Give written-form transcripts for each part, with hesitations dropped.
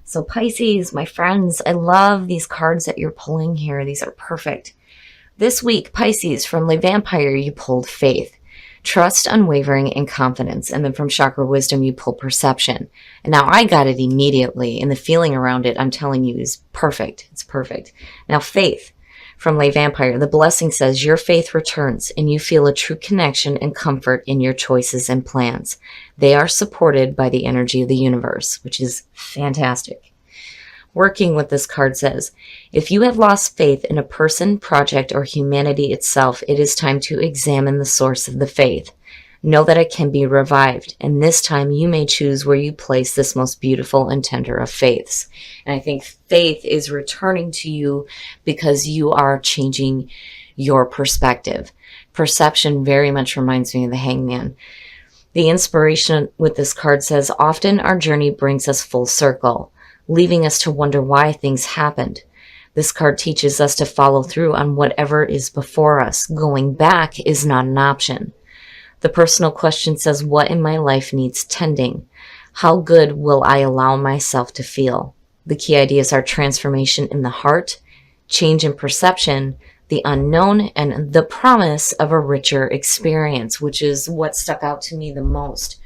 So Pisces, my friends, I love these cards that you're pulling here. These are perfect. This week, Pisces, from Le Vampire, you pulled faith, trust, unwavering, and confidence. And then from Chakra Wisdom, you pulled perception. And now I got it immediately, and the feeling around it, I'm telling you, is perfect. It's perfect. Now, faith, from Le Vampire, the blessing says your faith returns and you feel a true connection and comfort in your choices and plans. They are supported by the energy of the universe, which is fantastic. Working with this card says, if you have lost faith in a person, project, or humanity itself, it is time to examine the source of the faith. Know that it can be revived, and this time you may choose where you place this most beautiful and tender of faiths. And I think faith is returning to you because you are changing your perspective. Perception very much reminds me of the Hangman. The inspiration with this card says, often our journey brings us full circle, leaving us to wonder why things happened. This card teaches us to follow through on whatever is before us. Going back is not an option. The personal question says, what in my life needs tending? How good will I allow myself to feel? The key ideas are transformation in the heart, change in perception, the unknown, and the promise of a richer experience, which is what stuck out to me the most.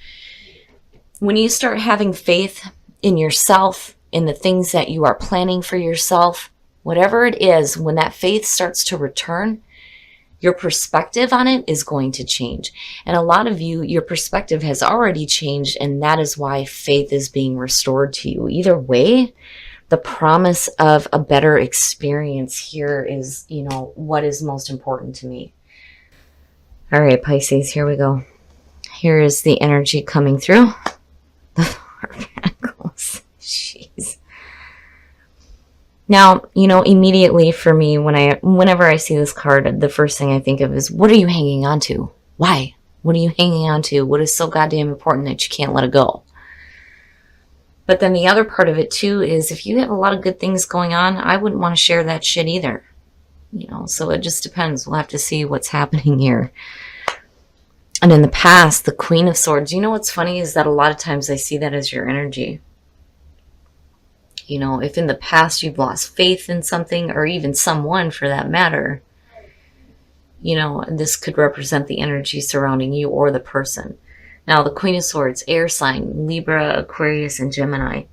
When you start having faith in yourself, in the things that you are planning for yourself, whatever it is, when that faith starts to return, your perspective on it is going to change. And a lot of you, your perspective has already changed, and that is why faith is being restored to you. Either way, the promise of a better experience here is, what is most important to me. All right, Pisces, here we go. Here is the energy coming through. The Four of Pentacles. Jeez. Now, immediately for me, whenever I see this card, the first thing I think of is, what are you hanging on to? Why? What are you hanging on to? What is so goddamn important that you can't let it go? But then the other part of it too is, if you have a lot of good things going on, I wouldn't want to share that shit either. So it just depends. We'll have to see what's happening here. And in the past, the Queen of Swords, what's funny is that a lot of times I see that as your energy. If in the past you've lost faith in something, or even someone for that matter, this could represent the energy surrounding you or the person. Now, the Queen of Swords, air sign, Libra, Aquarius, and Gemini.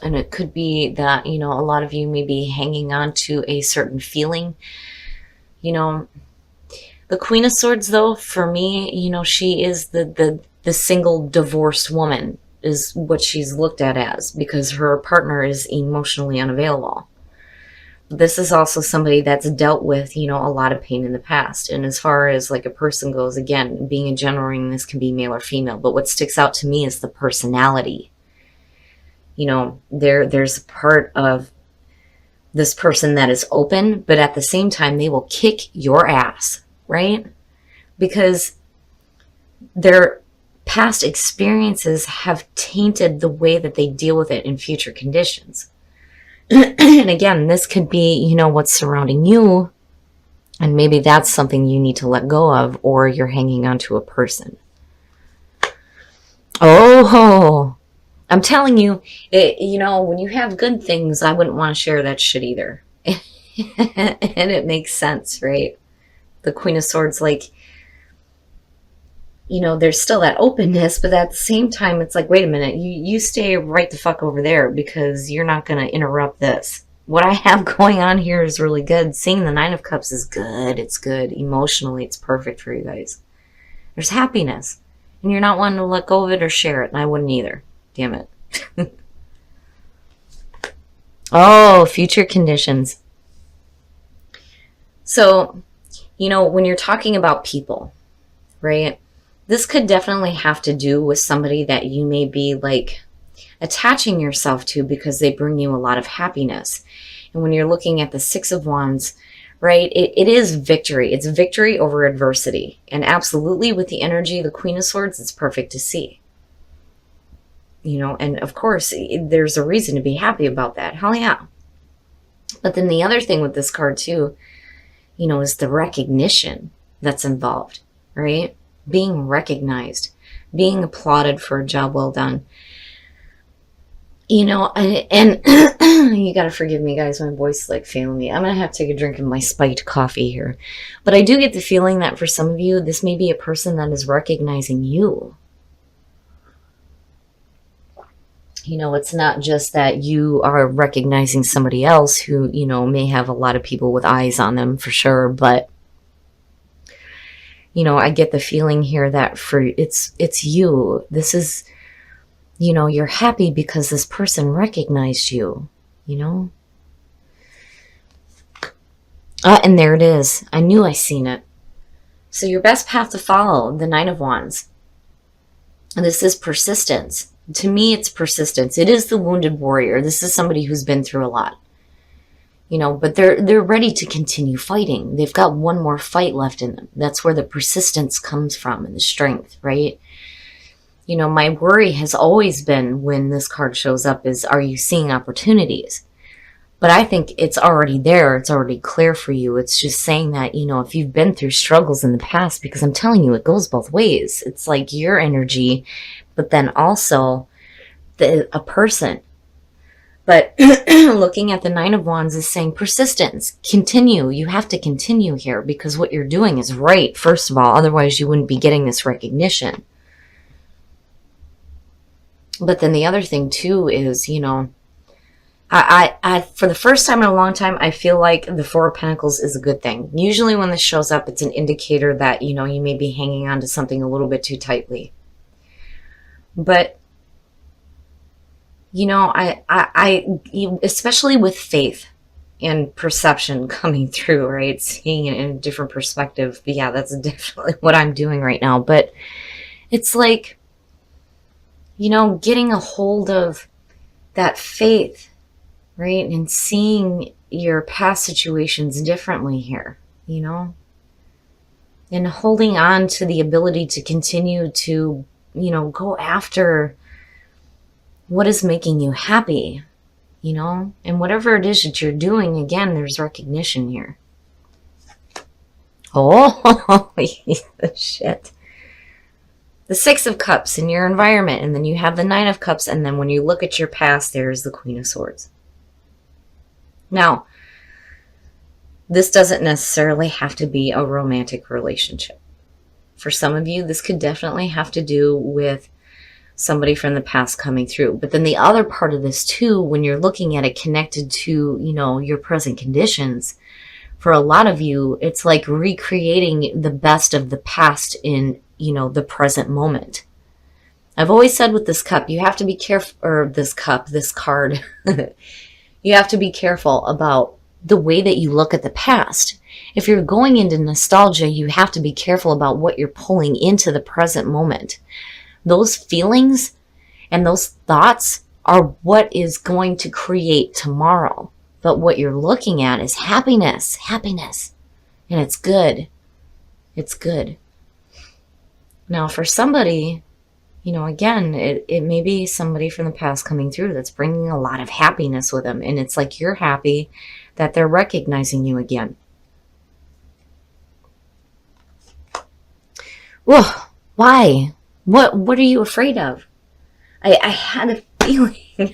And it could be that, a lot of you may be hanging on to a certain feeling. The Queen of Swords, though, for me, she is the single divorced woman, is what she's looked at as, because her partner is emotionally unavailable. This is also somebody that's dealt with, a lot of pain in the past. And as far as like a person goes, again, being a general reading, this can be male or female. But what sticks out to me is the personality. There's a part of this person that is open, but at the same time, they will kick your ass, right? Because their past experiences have tainted the way that they deal with it in future conditions. And again, this could be, what's surrounding you, and maybe that's something you need to let go of, or you're hanging on to a person. Oh, I'm telling you, when you have good things, I wouldn't want to share that shit either. And it makes sense, right? The Queen of Swords, there's still that openness, but at the same time, it's like, wait a minute, you stay right the fuck over there, because you're not going to interrupt this. What I have going on here is really good. Seeing the Nine of Cups is good. It's good. Emotionally, it's perfect for you guys. There's happiness, and you're not wanting to let go of it or share it, and I wouldn't either. Damn it. Oh, future conditions. So, when you're talking about people, right? This could definitely have to do with somebody that you may be attaching yourself to, because they bring you a lot of happiness. And when you're looking at the Six of Wands, right, it is victory. It's victory over adversity. And absolutely, with the energy of the Queen of Swords, it's perfect to see. And of course, there's a reason to be happy about that. Hell yeah. But then the other thing with this card too, is the recognition that's involved, right? Being recognized, being applauded for a job well done. And you got to forgive me, guys. My voice is like failing me. I'm going to have to take a drink of my spiked coffee here. But I do get the feeling that for some of you, this may be a person that is recognizing you. It's not just that you are recognizing somebody else who, may have a lot of people with eyes on them for sure. But, I get the feeling here that it's you. This is, you're happy because this person recognized you, And there it is. I knew I seen it. So your best path to follow, the Nine of Wands. And this is persistence. To me, it's persistence. It is the wounded warrior. This is somebody who's been through a lot. But they're ready to continue fighting. They've got one more fight left in them. That's where the persistence comes from and the strength, right? My worry has always been when this card shows up is, are you seeing opportunities? But I think it's already there. It's already clear for you. It's just saying that, if you've been through struggles in the past, because I'm telling you, it goes both ways. It's like your energy, but then also a person. But looking at the Nine of Wands is saying persistence, continue. You have to continue here because what you're doing is right, first of all. Otherwise, you wouldn't be getting this recognition. But then the other thing, too, is, I for the first time in a long time, I feel like the Four of Pentacles is a good thing. Usually when this shows up, it's an indicator that, you may be hanging on to something a little bit too tightly. But I especially with faith and perception coming through, right? Seeing it in a different perspective. But yeah, that's definitely what I'm doing right now. But it's like, getting a hold of that faith, right? And seeing your past situations differently here, and holding on to the ability to continue to, go after what is making you happy, and whatever it is that you're doing, again, there's recognition here. Oh, shit. The Six of Cups in your environment, and then you have the Nine of Cups, and then when you look at your past, there's the Queen of Swords. Now, this doesn't necessarily have to be a romantic relationship. For some of you, this could definitely have to do with somebody from the past coming through. But then the other part of this too, when you're looking at it connected to, your present conditions, for a lot of you, it's like recreating the best of the past in, the present moment. I've always said with this cup, you have to be careful, or this card, you have to be careful about the way that you look at the past. If you're going into nostalgia, you have to be careful about what you're pulling into the present moment. Those feelings and those thoughts are what is going to create tomorrow. But what you're looking at is happiness. And it's good. It's good. Now, for somebody, again, it may be somebody from the past coming through that's bringing a lot of happiness with them. And it's like you're happy that they're recognizing you again. Whoa, why? What are you afraid of? I had a feeling.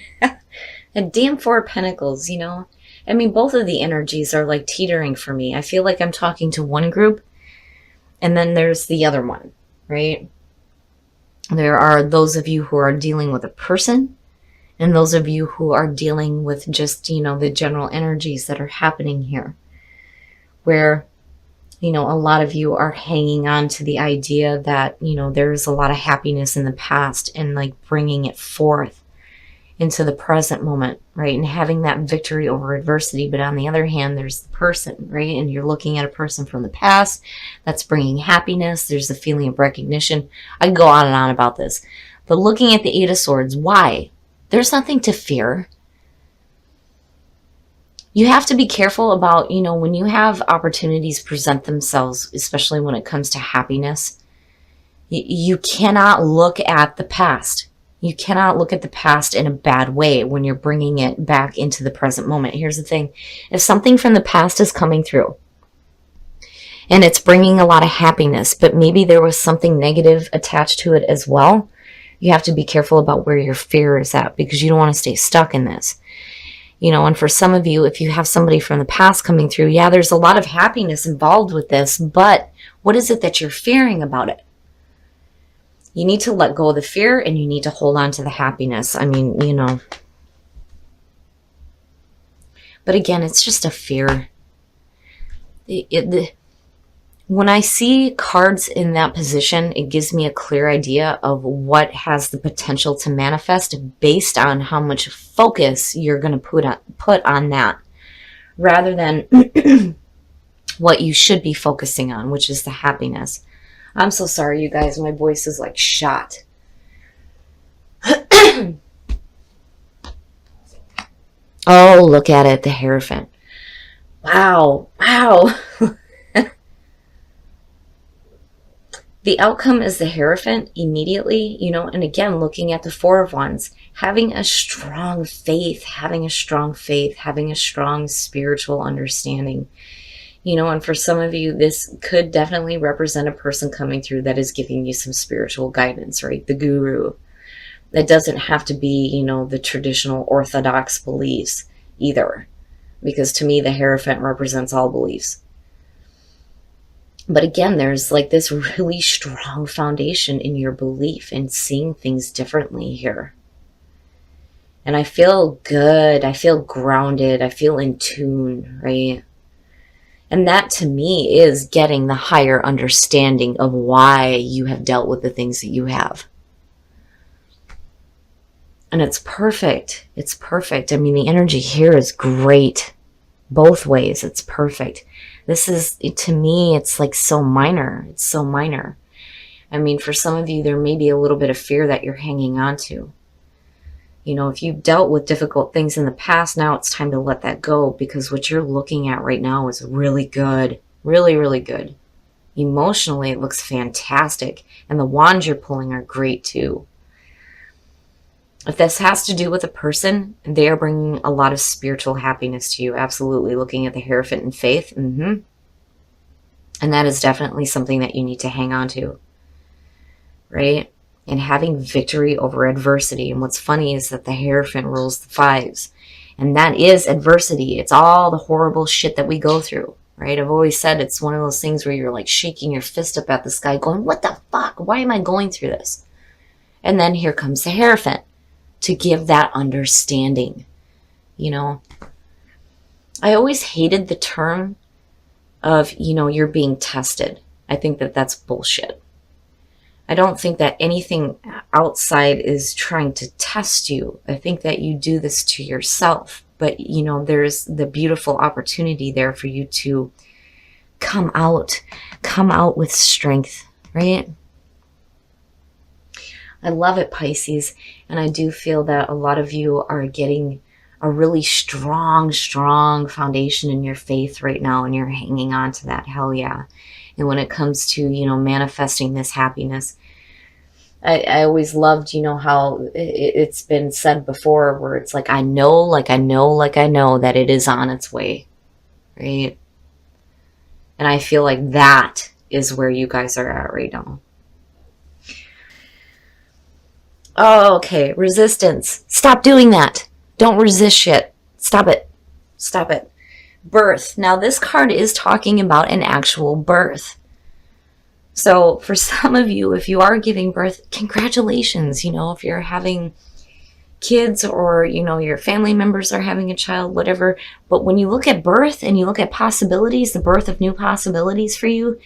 A damn Four of Pentacles, I mean, both of the energies are like teetering for me. I feel like I'm talking to one group, and then there's the other one, right? There are those of you who are dealing with a person, and those of you who are dealing with just, the general energies that are happening here. Where a lot of you are hanging on to the idea that, there's a lot of happiness in the past and like bringing it forth into the present moment, right? And having that victory over adversity. But on the other hand, there's the person, right? And you're looking at a person from the past that's bringing happiness. There's the feeling of recognition. I can go on and on about this. But looking at the Eight of Swords, why? There's nothing to fear. You have to be careful about, when you have opportunities present themselves, especially when it comes to happiness, you cannot look at the past. You cannot look at the past in a bad way when you're bringing it back into the present moment. Here's the thing. If something from the past is coming through and it's bringing a lot of happiness, but maybe there was something negative attached to it as well, You have to be careful about where your fear is at, because you don't want to stay stuck in this. And for some of you, if you have somebody from the past coming through, yeah, there's a lot of happiness involved with this, but what is it that you're fearing about it? You need to let go of the fear, and you need to hold on to the happiness. I mean, but again, it's just a fear. When I see cards in that position, it gives me a clear idea of what has the potential to manifest based on how much focus you're going to put on that, rather than what you should be focusing on, which is the happiness. I'm so sorry, you guys. My voice is like shot. Oh, look at it, the Hierophant. Wow. The outcome is the Hierophant immediately, and again, looking at the Four of Wands, having a strong faith, having a strong spiritual understanding. And for some of you, this could definitely represent a person coming through that is giving you some spiritual guidance, right? The guru. It doesn't have to be, the traditional orthodox beliefs either, because to me, the Hierophant represents all beliefs. But again, there's like this really strong foundation in your belief and seeing things differently here. And I feel good. I feel grounded. I feel in tune, right? And that to me is getting the higher understanding of why you have dealt with the things that you have. And it's perfect. It's perfect. I mean, the energy here is great. Both ways, it's perfect. This is, to me, it's like so minor. It's so minor. I mean, for some of you, there may be a little bit of fear that you're hanging on to. If you've dealt with difficult things in the past, now it's time to let that go, because what you're looking at right now is really good. Really, really good. Emotionally, it looks fantastic. And the wands you're pulling are great too. If this has to do with a person, they are bringing a lot of spiritual happiness to you. Absolutely. Looking at the Hierophant and faith. And that is definitely something that you need to hang on to. Right? And having victory over adversity. And what's funny is that the Hierophant rules the fives. And that is adversity. It's all the horrible shit that we go through. Right? I've always said it's one of those things where you're like shaking your fist up at the sky going, what the fuck? Why am I going through this? And then here comes the Hierophant to give that understanding. I always hated the term of, you're being tested. I think that that's bullshit. I don't think that anything outside is trying to test you. I think that you do this to yourself. But, there's the beautiful opportunity there for you to come out with strength, right? I love it, Pisces. And I do feel that a lot of you are getting a really strong foundation in your faith right now, and you're hanging on to that. Hell yeah. And when it comes to, manifesting this happiness, I always loved, how it's been said before, where it's like, I know that it is on its way, right? And I feel like that is where you guys are at right now. Oh, okay. Resistance. Stop doing that. Don't resist shit. Stop it. Birth. Now, this card is talking about an actual birth. So for some of you, if you are giving birth, congratulations. If you're having kids, or, your family members are having a child, whatever. But when you look at birth and you look at possibilities, the birth of new possibilities for you,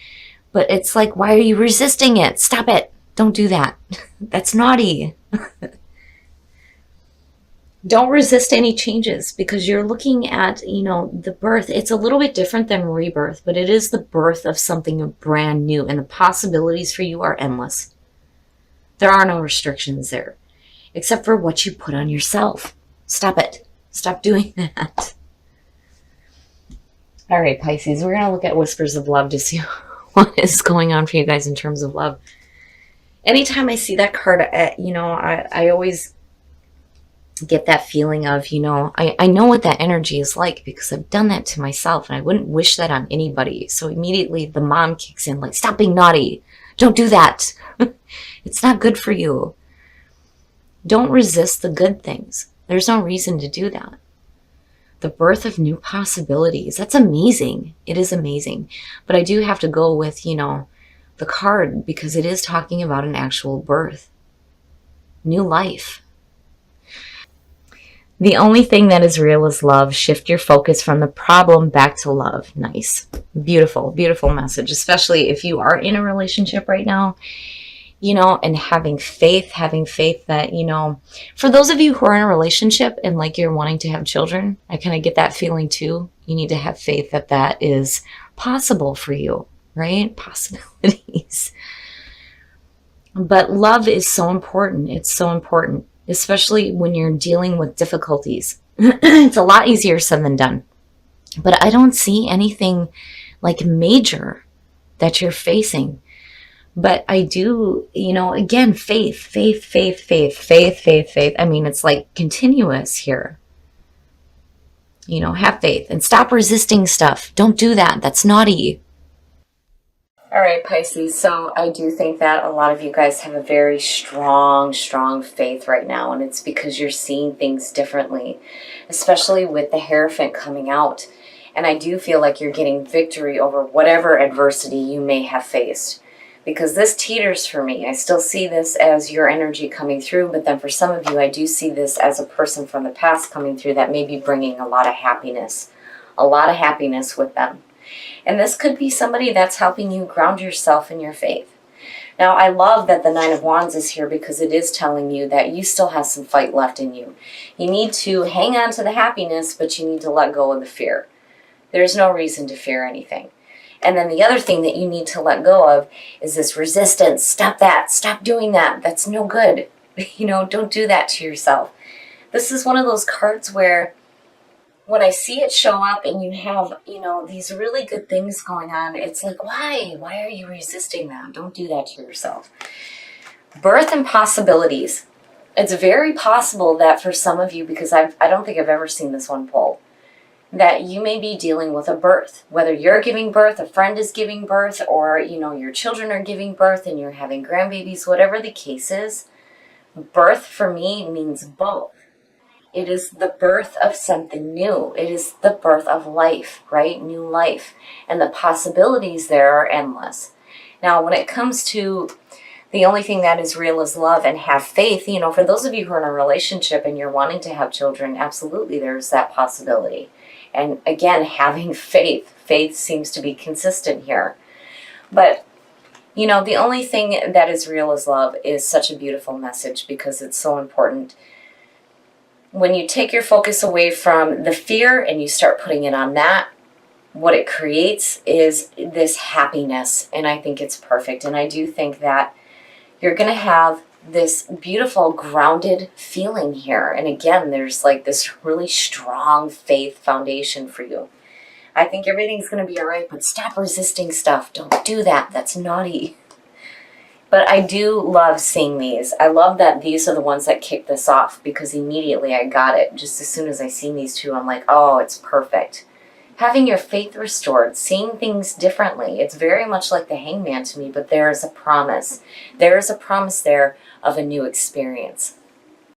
but it's like, why are you resisting it? Stop it. Don't do that. That's naughty. Don't resist any changes, because you're looking at, the birth. It's a little bit different than rebirth, but it is the birth of something brand new, and the possibilities for you are endless. There are no restrictions there, except for what you put on yourself. Stop it. Stop doing that. All right, Pisces, we're going to look at Whispers of Love to see what is going on for you guys in terms of love. Anytime I see that card, I always get that feeling of, I know what that energy is like, because I've done that to myself, and I wouldn't wish that on anybody. So immediately the mom kicks in, like, stop being naughty. Don't do that. It's not good for you. Don't resist the good things. There's no reason to do that. The birth of new possibilities. That's amazing. It is amazing. But I do have to go with, the card because it is talking about an actual birth, new life. The only thing that is real is love. Shift your focus from the problem back to love. Nice. Beautiful, beautiful message, especially if you are in a relationship right now, and having faith that, for those of you who are in a relationship and like you're wanting to have children, I kind of get that feeling too. You need to have faith that that is possible for you, right? Possibilities. But love is so important. It's so important, especially when you're dealing with difficulties. It's a lot easier said than done. But I don't see anything like major that you're facing. But I do, again, faith. I mean, it's like continuous here. Have faith and stop resisting stuff. Don't do that. That's naughty. All right, Pisces. So I do think that a lot of you guys have a very strong, strong faith right now. And it's because you're seeing things differently, especially with the Hierophant coming out. And I do feel like you're getting victory over whatever adversity you may have faced. Because this teeters for me. I still see this as your energy coming through. But then for some of you, I do see this as a person from the past coming through that may be bringing a lot of happiness. A lot of happiness with them. And this could be somebody that's helping you ground yourself in your faith. Now, I love that the Nine of Wands is here because it is telling you that you still have some fight left in you. You need to hang on to the happiness, but you need to let go of the fear. There's no reason to fear anything. And then the other thing that you need to let go of is this resistance. Stop that. Stop doing that. That's no good. Don't do that to yourself. This is one of those cards where when I see it show up and you have, these really good things going on, it's like, why? Why are you resisting that? Don't do that to yourself. Birth and possibilities. It's very possible that for some of you, because I don't think I've ever seen this one pull, that you may be dealing with a birth. Whether you're giving birth, a friend is giving birth, or, your children are giving birth and you're having grandbabies, whatever the case is, birth for me means both. It is the birth of something new. It is the birth of life, right? New life. And the possibilities there are endless. Now, when it comes to the only thing that is real is love and have faith, for those of you who are in a relationship and you're wanting to have children, absolutely there's that possibility. And again, having faith. Faith seems to be consistent here. But, the only thing that is real is love is such a beautiful message because it's so important. When you take your focus away from the fear and you start putting it on that, what it creates is this happiness. And I think it's perfect. And I do think that you're going to have this beautiful grounded feeling here. And again, there's like this really strong faith foundation for you. I think everything's going to be all right, but stop resisting stuff. Don't do that. That's naughty. But I do love seeing these. I love that these are the ones that kick this off because immediately I got it. Just as soon as I seen these two, I'm like, oh, it's perfect. Having your faith restored, seeing things differently. It's very much like the Hangman to me, but there is a promise. There is a promise there of a new experience.